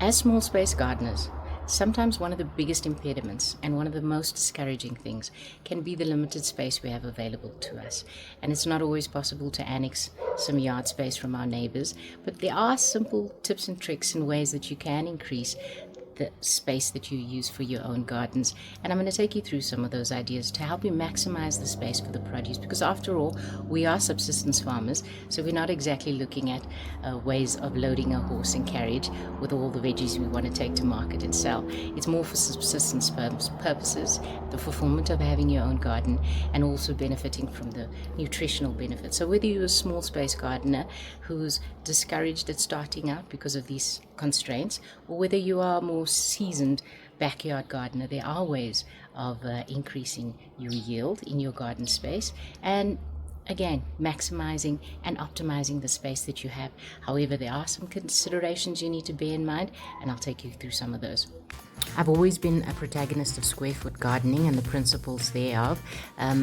As small space gardeners, sometimes one of the biggest impediments and one of the most discouraging things can be the limited space we have available to us. And it's not always possible to annex some yard space from our neighbors, but there are simple tips and tricks and ways that you can increase the space that you use for your own gardens. And I'm going to take you through some of those ideas to help you maximize the space for the produce, because after all, we are subsistence farmers, so we're not exactly looking at ways of loading a horse and carriage with all the veggies we want to take to market and sell. It's more for subsistence purposes, the fulfillment of having your own garden, and also benefiting from the nutritional benefits. So whether you're a small space gardener who's discouraged at starting out because of these constraints, or whether you are more seasoned backyard gardener, there are ways of increasing your yield in your garden space, and again, maximizing and optimizing the space that you have. However, there are some considerations you need to bear in mind, and I'll take you through some of those. I've always been a protagonist of square foot gardening and the principles thereof,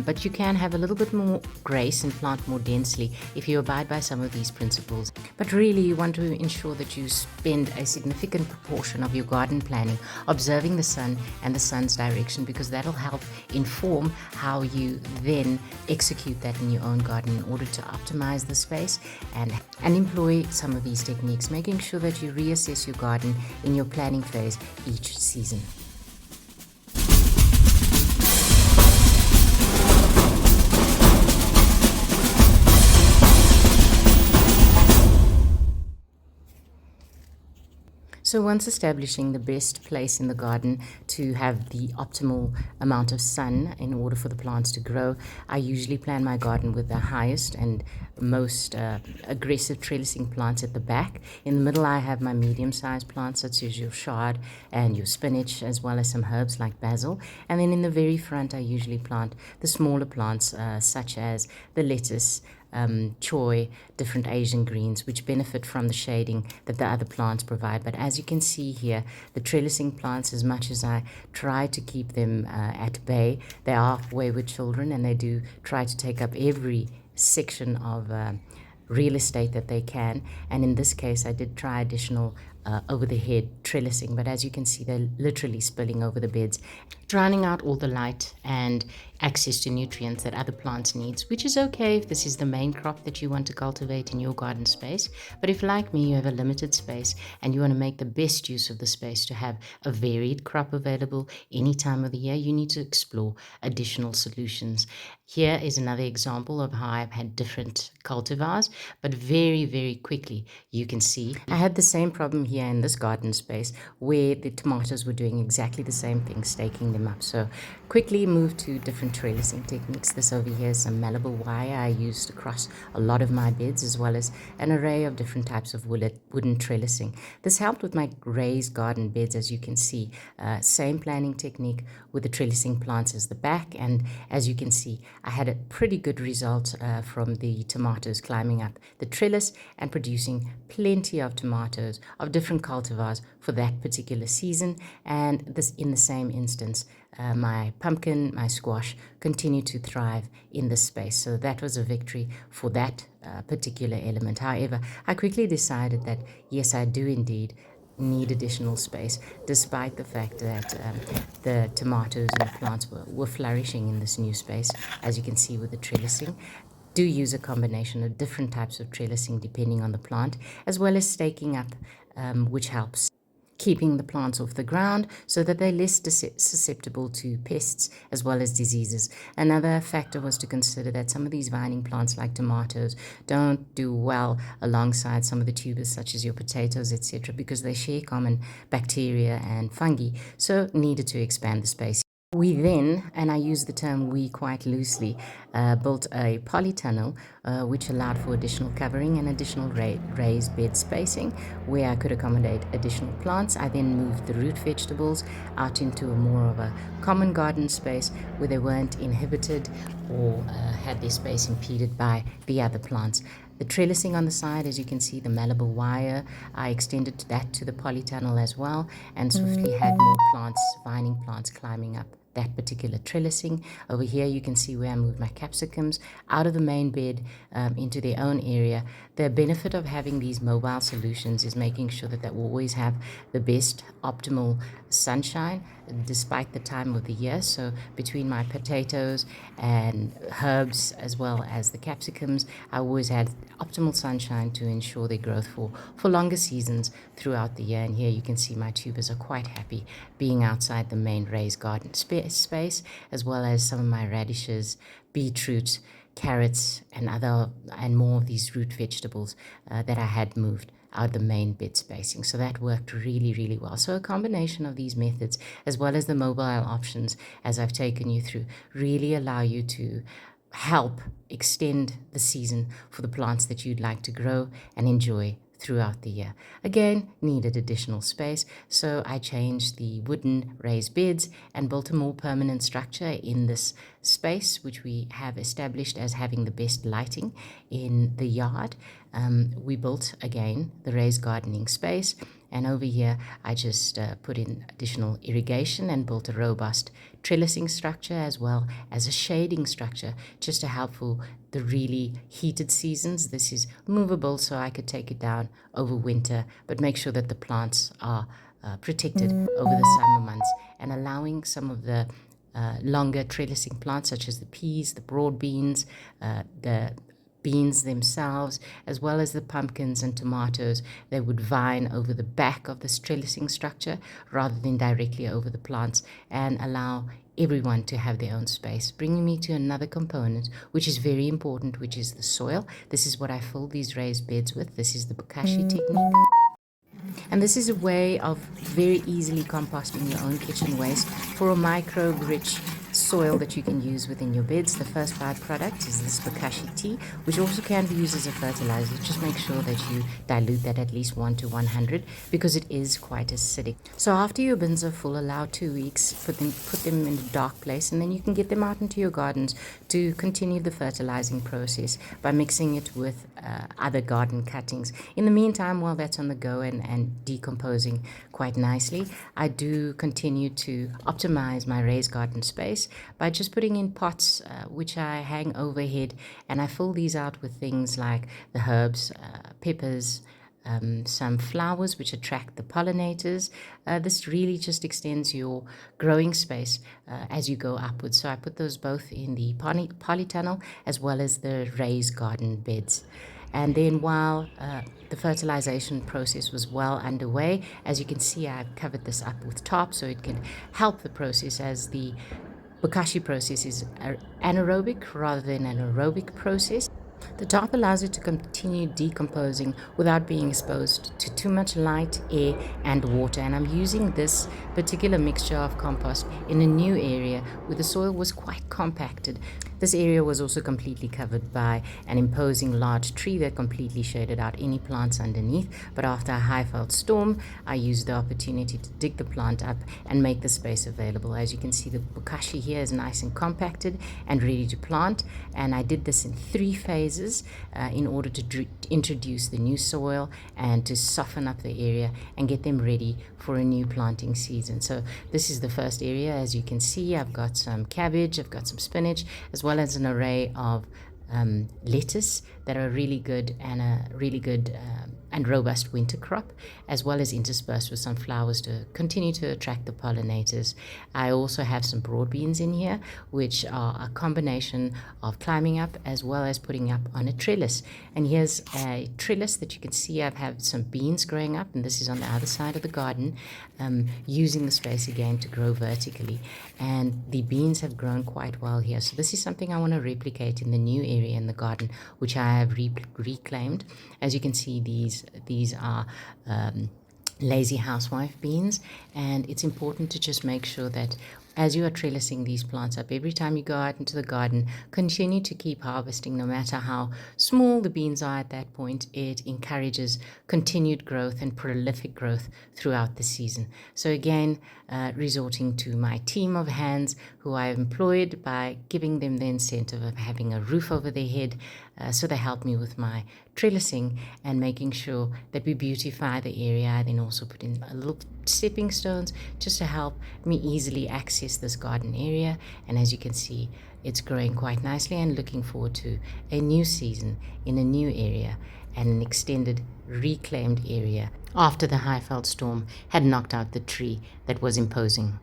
but you can have a little bit more grace and plant more densely if you abide by some of these principles. But really, you want to ensure that you spend a significant proportion of your garden planning observing the sun and the sun's direction, because that'll help inform how you then execute that in your own garden in order to optimize the space and employ some of these techniques, making sure that you reassess your garden in your planning phase each season. So once establishing the best place in the garden to have the optimal amount of sun in order for the plants to grow, I usually plan my garden with the highest and most aggressive trellising plants at the back. In the middle, I have my medium-sized plants such as your chard and your spinach, as well as some herbs like basil. And then in the very front, I usually plant the smaller plants such as the lettuce, choy, different Asian greens, which benefit from the shading that the other plants provide. But as you can see here, the trellising plants, as much as I try to keep them at bay, they are wayward children, and they do try to take up every section of real estate that they can. And in this case, I did try additional over the head trellising, but as you can see, they're literally spilling over the beds, drowning out all the light and access to nutrients that other plants needs, which is okay if this is the main crop that you want to cultivate in your garden space. But if, like me, you have a limited space and you want to make the best use of the space to have a varied crop available any time of the year, you need to explore additional solutions. Here is another example of how I've had different cultivars, but very, very quickly you can see I had the same problem here in this garden space where the tomatoes were doing exactly the same thing, staking them up. So quickly move to different trellising techniques. This over here is some malleable wire I used across a lot of my beds, as well as an array of different types of wooden trellising. This helped with my raised garden beds, as you can see. Same planning technique with the trellising plants as the back, and as you can see, I had a pretty good result from the tomatoes climbing up the trellis and producing plenty of tomatoes of different cultivars for that particular season. And this, in the same instance, my pumpkin, my squash continue to thrive in this space. So that was a victory for that particular element. However, I quickly decided that yes, I do indeed need additional space, despite the fact that the tomatoes and the plants were flourishing in this new space. As you can see with the trellising, do use a combination of different types of trellising depending on the plant, as well as staking up, which helps keeping the plants off the ground so that they're less susceptible to pests as well as diseases. Another factor was to consider that some of these vining plants like tomatoes don't do well alongside some of the tubers such as your potatoes, etc., because they share common bacteria and fungi, so needed to expand the space. We then, and I use the term we quite loosely, built a polytunnel which allowed for additional covering and additional raised bed spacing where I could accommodate additional plants. I then moved the root vegetables out into a more of a common garden space where they weren't inhibited or had their space impeded by the other plants. The trellising on the side, as you can see, the malleable wire, I extended that to the polytunnel as well, and swiftly had more plants, vining plants climbing up that particular trellising. Over here you can see where I moved my capsicums out of the main bed into their own area. The benefit of having these mobile solutions is making sure that they always have the best optimal sunshine despite the time of the year. So between my potatoes and herbs as well as the capsicums, I always had optimal sunshine to ensure their growth for longer seasons throughout the year. And here you can see my tubers are quite happy being outside the main raised garden space, as well as some of my radishes, beetroot, carrots, and more of these root vegetables that I had moved out of the main bed spacing. So that worked really, really well. So a combination of these methods, as well as the mobile options, as I've taken you through, really allow you to help extend the season for the plants that you'd like to grow and enjoy throughout the year. Again, needed additional space, so I changed the wooden raised beds and built a more permanent structure in this space, which we have established as having the best lighting in the yard. We built, again, the raised gardening space, and over here I just put in additional irrigation and built a robust trellising structure as well as a shading structure just to help for the really heated seasons. This is movable, so I could take it down over winter, but make sure that the plants are protected over the summer months, and allowing some of the longer trellising plants such as the peas, the broad beans, the beans themselves, as well as the pumpkins and tomatoes. They would vine over the back of this trellising structure rather than directly over the plants, and allow everyone to have their own space. Bringing me to another component which is very important, which is the soil. This is what I fill these raised beds with. This is the bokashi technique. And this is a way of very easily composting your own kitchen waste for a microbe-rich soil that you can use within your beds. The first byproduct is this bokashi tea, which also can be used as a fertilizer. Just make sure that you dilute that at least 1 to 100 because it is quite acidic. So after your bins are full, allow 2 weeks, put them in a dark place, and then you can get them out into your gardens to continue the fertilizing process by mixing it with other garden cuttings. In the meantime, while that's on the go and decomposing quite nicely, I do continue to optimize my raised garden space by just putting in pots which I hang overhead, and I fill these out with things like the herbs, peppers, some flowers which attract the pollinators. This really just extends your growing space as you go upwards. So I put those both in the polytunnel as well as the raised garden beds. And then while the fertilization process was well underway, as you can see, I've covered this up with tarp so it can help the process, as the bokashi process is anaerobic rather than an aerobic process. The tarp allows it to continue decomposing without being exposed to too much light, air, and water. And I'm using this particular mixture of compost in a new area where the soil was quite compacted. This area was also completely covered by an imposing large tree that completely shaded out any plants underneath. But after a high-felt storm, I used the opportunity to dig the plant up and make the space available. As you can see, the bokashi here is nice and compacted and ready to plant. And I did this in 3 phases in order to introduce the new soil and to soften up the area and get them ready for a new planting season. So this is the first area. As you can see, I've got some cabbage, I've got some spinach, as well as an array of lettuce that are really good and robust winter crop, as well as interspersed with some flowers to continue to attract the pollinators. I also have some broad beans in here, which are a combination of climbing up as well as putting up on a trellis. And here's a trellis that you can see. I've had some beans growing up, and this is on the other side of the garden, using the space again to grow vertically. And the beans have grown quite well here. So this is something I want to replicate in the new area in the garden, which I have reclaimed. As you can see, these are lazy housewife beans, and it's important to just make sure that as you are trellising these plants up, every time you go out into the garden, continue to keep harvesting. No matter how small the beans are at that point, it encourages continued growth and prolific growth throughout the season. So again, resorting to my team of hands who I have employed by giving them the incentive of having a roof over their head. So they help me with my trellising and making sure that we beautify the area. I then also put in a little stepping stones just to help me easily access access this garden area, and as you can see, it's growing quite nicely, and looking forward to a new season in a new area and an extended reclaimed area after the Highveld storm had knocked out the tree that was imposing.